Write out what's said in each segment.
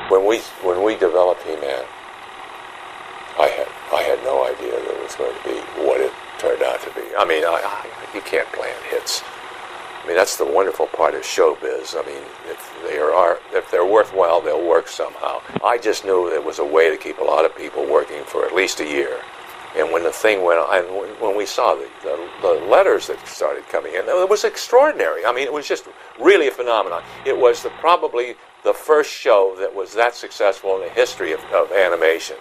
When we developed He-Man, I had no idea that it was going to be what it turned out to be. I mean, you can't plan hits. I mean, that's the wonderful part of showbiz. I mean, if they're worthwhile, they'll work somehow. I just knew it was a way to keep a lot of people working for at least a year. And when the thing went on, when we saw the letters that started coming in, it was extraordinary. I mean, it was just really a phenomenon. It was probably the first show that was that successful in the history of animation.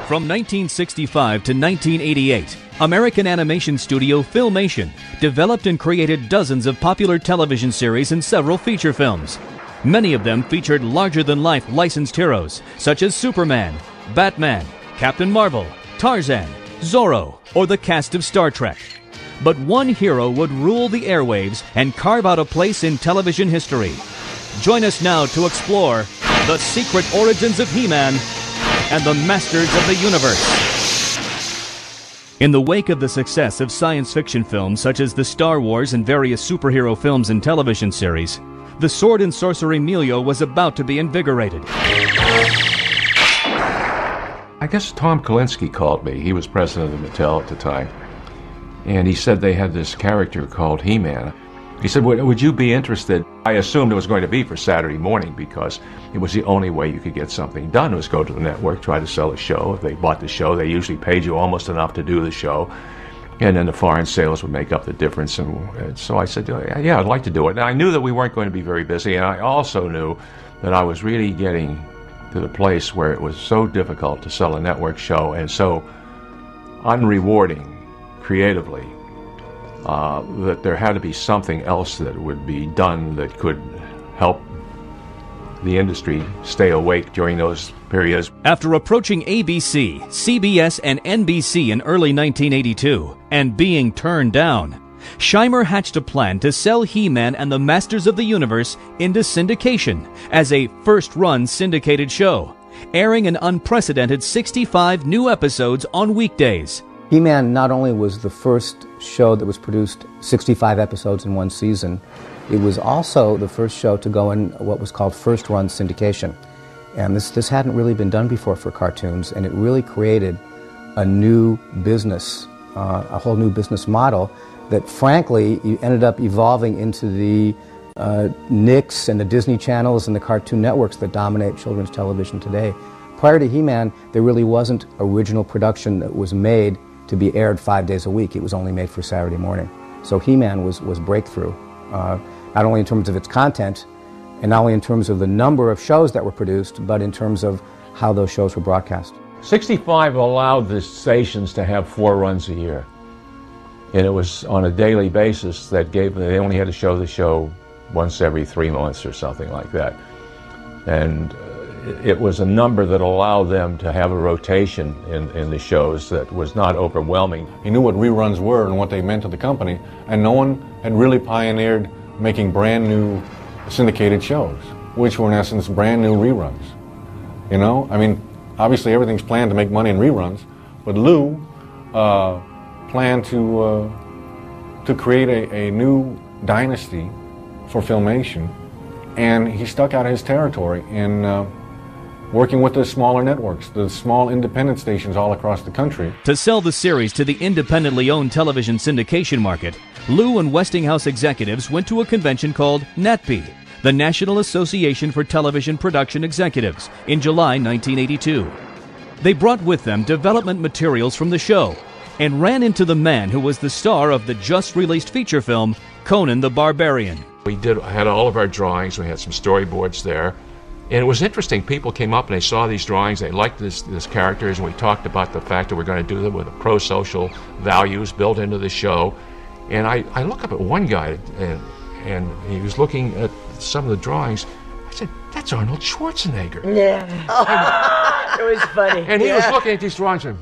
From 1965 to 1988, American animation studio Filmation developed and created dozens of popular television series and several feature films. Many of them featured larger-than-life licensed heroes, such as Superman, Batman, Captain Marvel, Tarzan, Zorro, or the cast of Star Trek. But one hero would rule the airwaves and carve out a place in television history. Join us now to explore the secret origins of He-Man and the Masters of the Universe. In the wake of the success of science fiction films such as the Star Wars and various superhero films and television series, the sword and sorcery milieu was about to be invigorated. I guess Tom Kalinske called me. He was president of Mattel at the time. And he said they had this character called He-Man. He said, would you be interested? I assumed it was going to be for Saturday morning because it was the only way you could get something done was go to the network, try to sell a show. If they bought the show, they usually paid you almost enough to do the show. And then the foreign sales would make up the difference. And so I said, yeah, I'd like to do it. And I knew that we weren't going to be very busy. And I also knew that I was really getting to the place where it was so difficult to sell a network show and so unrewarding creatively that there had to be something else that would be done that could help the industry stay awake during those periods. After approaching ABC, CBS, and NBC in early 1982 and being turned down, Scheimer hatched a plan to sell He-Man and the Masters of the Universe into syndication as a first-run syndicated show, airing an unprecedented 65 new episodes on weekdays. He-Man not only was the first show that was produced 65 episodes in one season, it was also the first show to go in what was called first-run syndication. And this hadn't really been done before for cartoons, and it really created a new business, a whole new business model that frankly ended up evolving into the Nicks and the Disney channels and the Cartoon Networks that dominate children's television today. Prior to He-Man, there really wasn't original production that was made to be aired 5 days a week. It was only made for Saturday morning. So He-Man was breakthrough, not only in terms of its content, and not only in terms of the number of shows that were produced, but in terms of how those shows were broadcast. 65 allowed the stations to have 4 runs a year. And it was on a daily basis that they only had to show the show once every 3 months or something like that. And it was a number that allowed them to have a rotation in the shows that was not overwhelming. He knew what reruns were and what they meant to the company, and no one had really pioneered making brand new syndicated shows, which were in essence brand new reruns. You know, I mean, obviously everything's planned to make money in reruns, but Lou planned to create a new dynasty for Filmation, and he stuck out his territory in working with the smaller networks, the small independent stations all across the country. To sell the series to the independently owned television syndication market, Lou and Westinghouse executives went to a convention called NATPE, the National Association for Television Production Executives, in July 1982. They brought with them development materials from the show and ran into the man who was the star of the just-released feature film, Conan the Barbarian. We had all of our drawings, we had some storyboards there, and it was interesting. People came up and they saw these drawings, they liked this characters, and we talked about the fact that we're going to do them with the pro-social values built into the show. And I look up at one guy, and he was looking at some of the drawings. I said, "That's Arnold Schwarzenegger." Yeah. It was funny. And he was looking at these drawings and,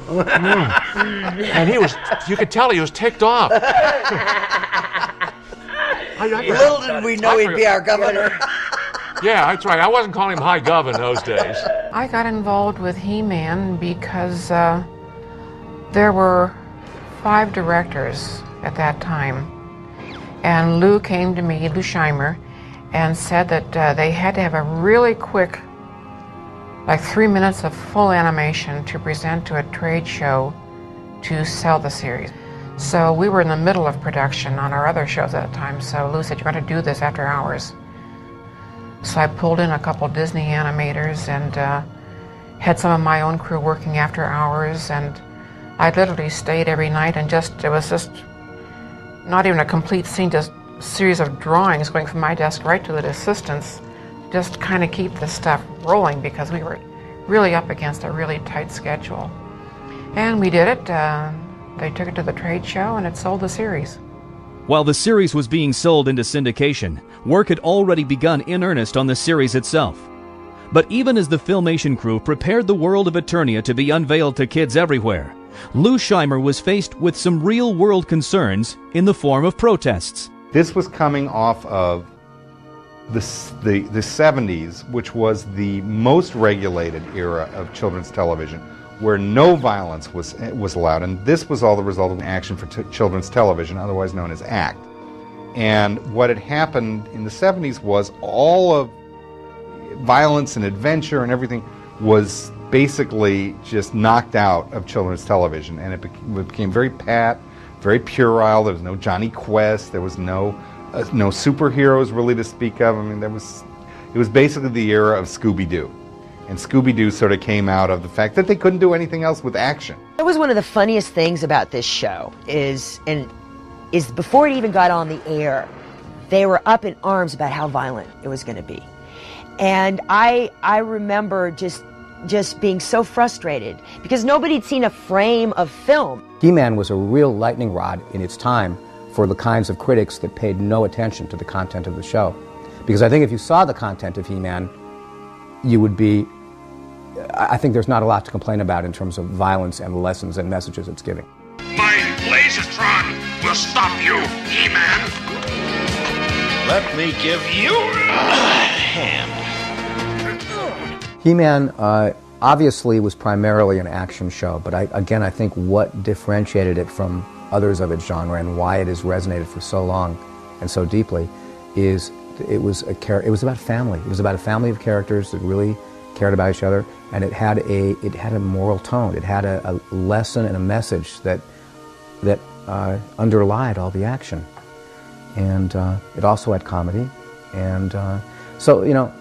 and he was, you could tell he was ticked off. Little did we know he'd be our governor. Yeah, that's right. I wasn't calling him High Gov in those days. I got involved with He-Man because there were 5 directors at that time. And Lou came to me, Lou Scheimer, and said that they had to have a really quick, like 3 minutes of full animation to present to a trade show to sell the series. So we were in the middle of production on our other shows at the time, so Lou said, "You're going to do this after hours." So I pulled in a couple Disney animators and had some of my own crew working after hours, and I literally stayed every night and it was just not even a complete scene, just a series of drawings going from my desk right to the assistants, just kind of keep the stuff rolling because we were really up against a really tight schedule. And we did it. They took it to the trade show and it sold the series. While the series was being sold into syndication, work had already begun in earnest on the series itself. But even as the Filmation crew prepared the world of Eternia to be unveiled to kids everywhere, Lou Scheimer was faced with some real-world concerns in the form of protests. This was coming off of the 70s, which was the most regulated era of children's television, where no violence was allowed, and this was all the result of Action for Children's Television, otherwise known as ACT. And what had happened in the 70s was all of violence and adventure and everything was basically just knocked out of children's television, and it became very pat, very puerile. There was no Johnny Quest, there was no superheroes really to speak of. I mean, it was basically the era of Scooby-Doo. And Scooby-Doo sort of came out of the fact that they couldn't do anything else with action. That was one of the funniest things about this show is before it even got on the air, they were up in arms about how violent it was going to be. And I remember just being so frustrated because nobody had seen a frame of film. He-Man was a real lightning rod in its time for the kinds of critics that paid no attention to the content of the show. Because I think if you saw the content of He-Man, you would be, I think there's not a lot to complain about in terms of violence and lessons and messages it's giving. My Lasertron will stop you, He-Man. Let me give you a hand. He-Man obviously was primarily an action show, but I think what differentiated it from others of its genre and why it has resonated for so long and so deeply is it was about family. It was about a family of characters that really cared about each other, and it had a moral tone. It had a lesson and a message that underlied all the action, and it also had comedy, and so you know,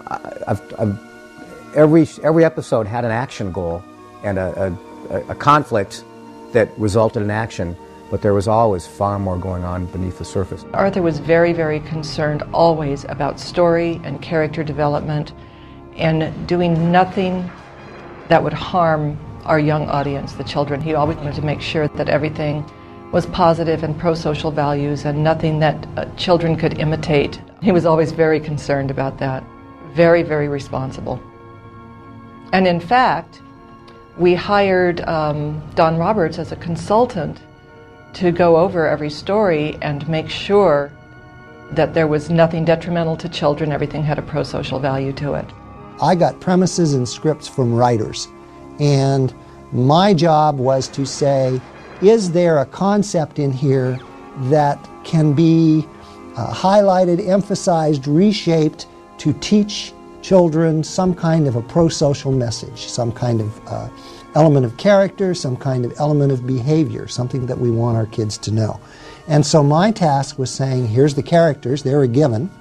every episode had an action goal and a conflict that resulted in action. But there was always far more going on beneath the surface. Arthur was very, very concerned always about story and character development and doing nothing that would harm our young audience, the children. He always wanted to make sure that everything was positive and pro-social values and nothing that children could imitate. He was always very concerned about that. Very, very responsible. And in fact, we hired Don Roberts as a consultant to go over every story and make sure that there was nothing detrimental to children, everything had a pro-social value to it. I got premises and scripts from writers, and my job was to say, is there a concept in here that can be highlighted, emphasized, reshaped to teach children some kind of a pro-social message, some kind of element of character, some kind of element of behavior, something that we want our kids to know. And so my task was saying, here's the characters, they're a given.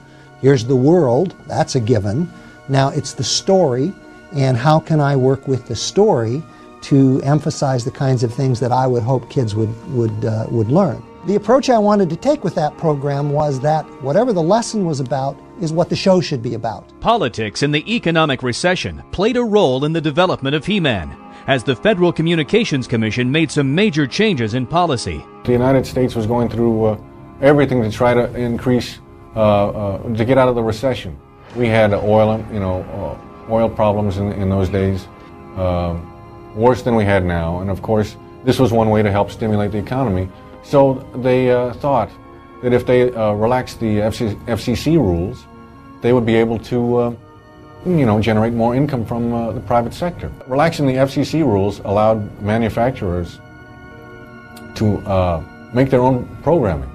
Here's the world, that's a given. Now it's the story, and how can I work with the story to emphasize the kinds of things that I would hope kids would learn. The approach I wanted to take with that program was that whatever the lesson was about is what the show should be about. Politics and the economic recession played a role in the development of He-Man, as the Federal Communications Commission made some major changes in policy. The United States was going through everything to try to increase, to get out of the recession. We had oil problems in those days, worse than we had now, and of course this was one way to help stimulate the economy. So they thought that if they relaxed the FCC rules, they would be able to generate more income from the private sector. Relaxing the FCC rules allowed manufacturers to make their own programming,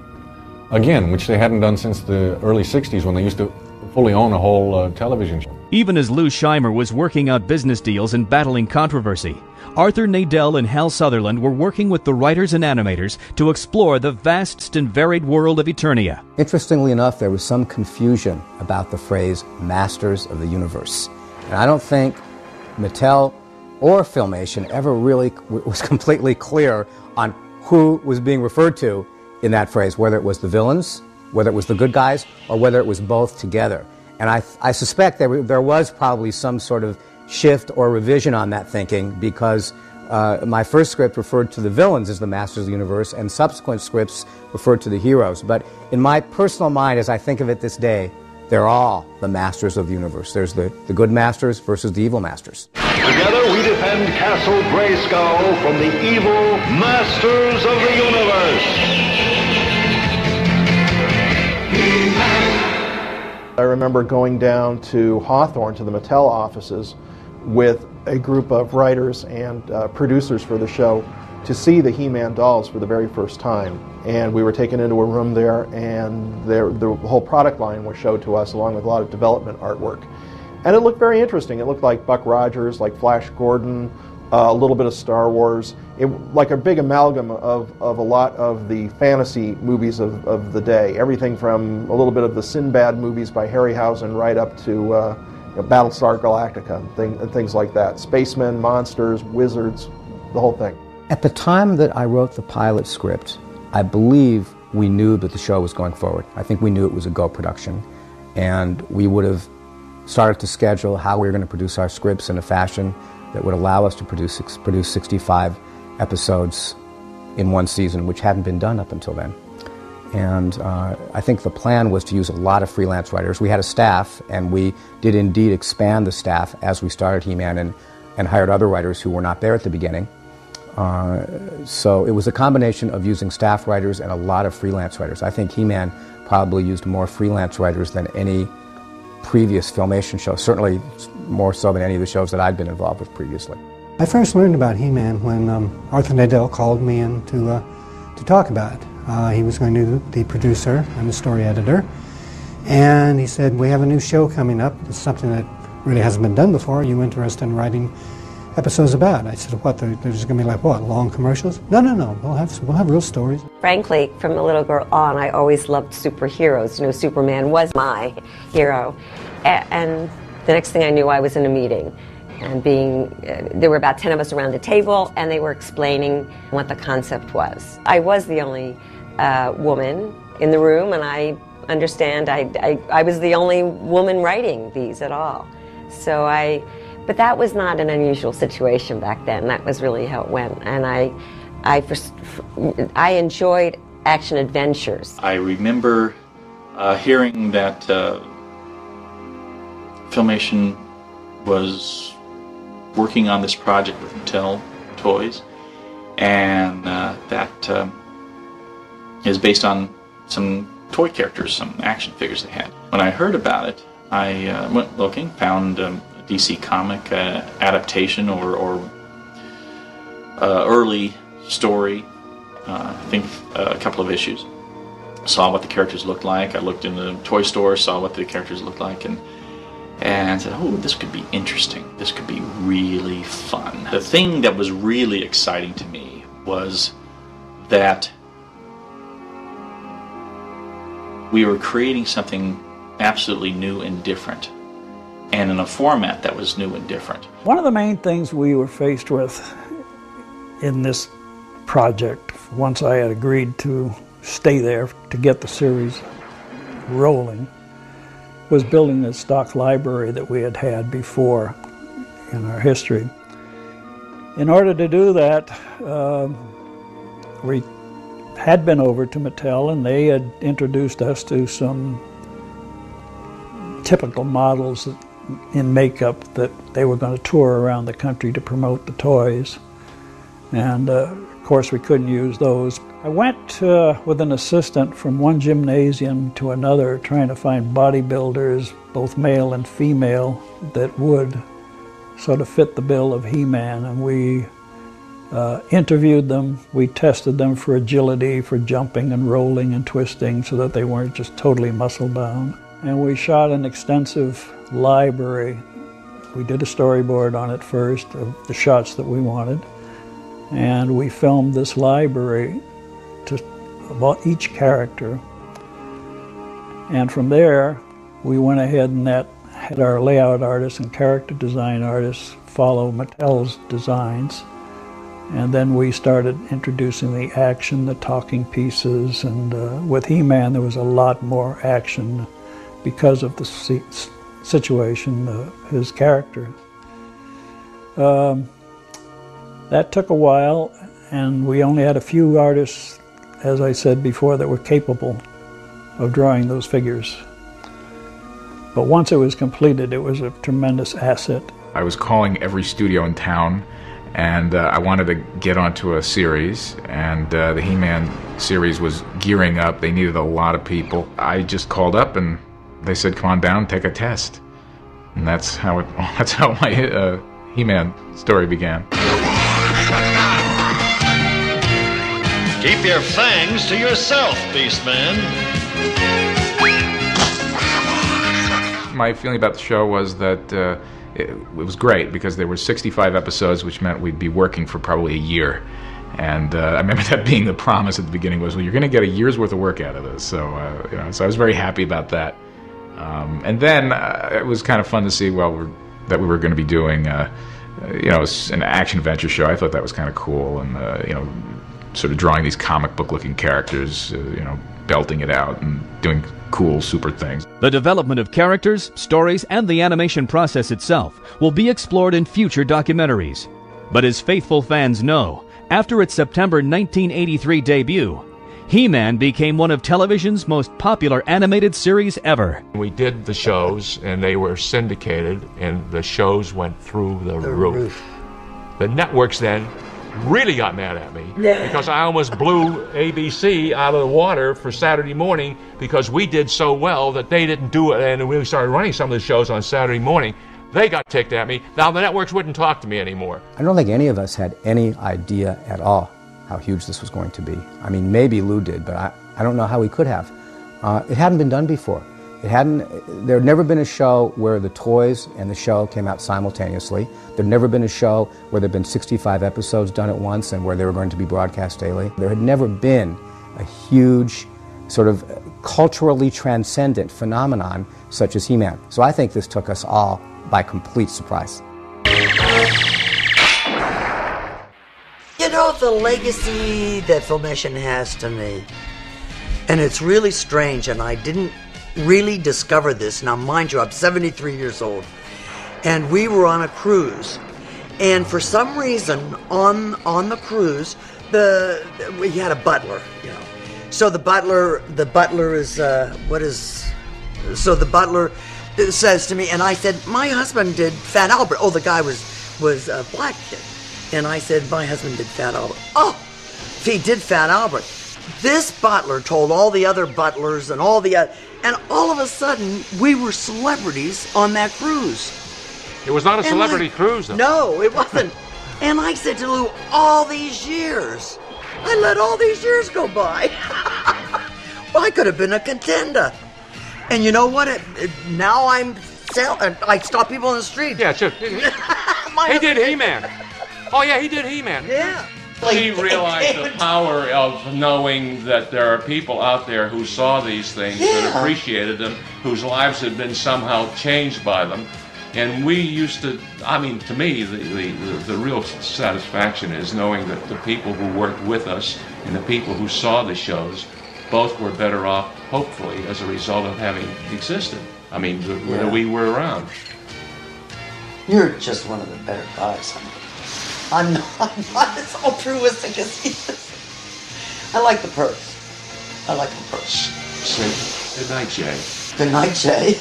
again, which they hadn't done since the early 60s when they used to fully own a whole television show. Even as Lou Scheimer was working out business deals and battling controversy, Arthur Nadell and Hal Sutherland were working with the writers and animators to explore the vast and varied world of Eternia. Interestingly enough, there was some confusion about the phrase Masters of the Universe. And I don't think Mattel or Filmation ever really was completely clear on who was being referred to in that phrase, whether it was the villains, whether it was the good guys, or whether it was both together. And I suspect there was probably some sort of shift or revision on that thinking, because my first script referred to the villains as the Masters of the Universe, and subsequent scripts referred to the heroes. But in my personal mind, as I think of it this day, they're all the Masters of the Universe. There's the good Masters versus the evil Masters. Together we defend Castle Grayskull from the evil Masters of the Universe. I remember going down to Hawthorne, to the Mattel offices, with a group of writers and producers for the show to see the He-Man dolls for the very first time. And we were taken into a room there, and the whole product line was showed to us, along with a lot of development artwork. And it looked very interesting. It looked like Buck Rogers, like Flash Gordon, a little bit of Star Wars, like a big amalgam of a lot of the fantasy movies of the day. Everything from a little bit of the Sinbad movies by Harryhausen right up to Battlestar Galactica and things like that. Spacemen, monsters, wizards, the whole thing. At the time that I wrote the pilot script, I believe we knew that the show was going forward. I think we knew it was a Go production, and we would have started to schedule how we were going to produce our scripts in a fashion that would allow us to produce 65 episodes in one season, which hadn't been done up until then. And I think the plan was to use a lot of freelance writers. We had a staff, and we did indeed expand the staff as we started He-Man and hired other writers who were not there at the beginning. So it was a combination of using staff writers and a lot of freelance writers. I think He-Man probably used more freelance writers than any previous Filmation show, certainly more so than any of the shows that I'd been involved with previously. I first learned about He-Man when Arthur Nadell called me in to talk about it. He was going to be the producer and the story editor, and he said, we have a new show coming up. It's something that really hasn't been done before. Are you interested in writing episodes about it? I said, what, they're just going to be like, what, long commercials? No, we'll have real stories. Frankly, from a little girl on, I always loved superheroes. You know, Superman was my hero. And the next thing I knew, I was in a meeting. And there were about 10 of us around the table, and they were explaining what the concept was. I was the only woman in the room, and I understand I was the only woman writing these at all. But that was not an unusual situation back then. That was really how it went. And I enjoyed action adventures. I remember hearing that Filmation was working on this project with Mattel Toys, and that is based on some toy characters, some action figures they had. When I heard about it, I went looking, found DC comic adaptation or early story, I think a couple of issues. Saw what the characters looked like. I looked in the toy store, saw what the characters looked like, and said, oh, this could be interesting. This could be really fun. The thing that was really exciting to me was that we were creating something absolutely new and different, and in a format that was new and different. One of the main things we were faced with in this project, once I had agreed to stay there to get the series rolling, was building the stock library that we had had before in our history. In order to do that, we had been over to Mattel, and they had introduced us to some typical models in makeup that they were going to tour around the country to promote the toys. And of course we couldn't use those. I went with an assistant from one gymnasium to another trying to find bodybuilders, both male and female, that would sort of fit the bill of He-Man, and we interviewed them. We tested them for agility, for jumping and rolling and twisting, so that they weren't just totally muscle bound. and we shot an extensive library. We did a storyboard on it first of the shots that we wanted, and we filmed this library about each character. And from there, we went ahead and had our layout artists and character design artists follow Mattel's designs. And then we started introducing the action, the talking pieces, and with He-Man there was a lot more action because of the situation, his character. That took a while, and we only had a few artists, as I said before, that were capable of drawing those figures. But once it was completed, it was a tremendous asset. I was calling every studio in town, and I wanted to get onto a series, and the He-Man series was gearing up. They needed a lot of people. I just called up, and they said, "Come on down, take a test." And that's how my He-Man story began. Keep your fangs to yourself, Beastman. My feeling about the show was that it was great because there were 65 episodes, which meant we'd be working for probably a year. And I remember that being the promise at the beginning was, well, you're going to get a year's worth of work out of this. So, so I was very happy about that. And then it was kind of fun to see, that we were going to be doing, an action-adventure show. I thought that was kind of cool, and sort of drawing these comic book-looking characters, belting it out and doing cool, super things. The development of characters, stories, and the animation process itself will be explored in future documentaries. But as faithful fans know, after its September 1983 debut, He-Man became one of television's most popular animated series ever. We did the shows, and they were syndicated, and the shows went through the roof. The networks then really got mad at me because I almost blew ABC out of the water for Saturday morning because we did so well that they didn't do it, and we started running some of the shows on Saturday morning. They got ticked at me. Now the networks wouldn't talk to me anymore. I don't think any of us had any idea at all how huge this was going to be. I mean, maybe Lou did, but I don't know how we could have. It hadn't been done before. There had never been a show where the toys and the show came out simultaneously. There'd never been a show where there'd been 65 episodes done at once and where they were going to be broadcast daily. There had never been a huge, sort of culturally transcendent phenomenon such as He-Man. So I think this took us all by complete surprise. You know, the legacy that Filmation has to me, and it's really strange, and I didn't really discover this. Now, mind you, I'm 73 years old, and we were on a cruise, and for some reason on the cruise, we had a butler, So the butler is So the butler says to me, and I said, "My husband did Fat Albert." Oh, the guy was a black kid, and I said, "My husband did Fat Albert." Oh, he did Fat Albert. This butler told all the other butlers and all of a sudden, we were celebrities on that cruise. It was not a celebrity cruise, though. No, it wasn't. And I said to Lou, all these years, I let all these years go by. Well, I could have been a contender. And you know what? Now I stop people on the street. Yeah, sure. He did He-Man. Oh, yeah, he did He-Man. Yeah. He realized the power of knowing that there are people out there who saw these things and appreciated them, whose lives had been somehow changed by them. And we used to, to me, the real satisfaction is knowing that the people who worked with us and the people who saw the shows both were better off, hopefully, as a result of having existed. That we were around. You're just one of the better guys. I'm not as altruistic as he is. I like the purse. Say, good night, Jay. Good night, Jay.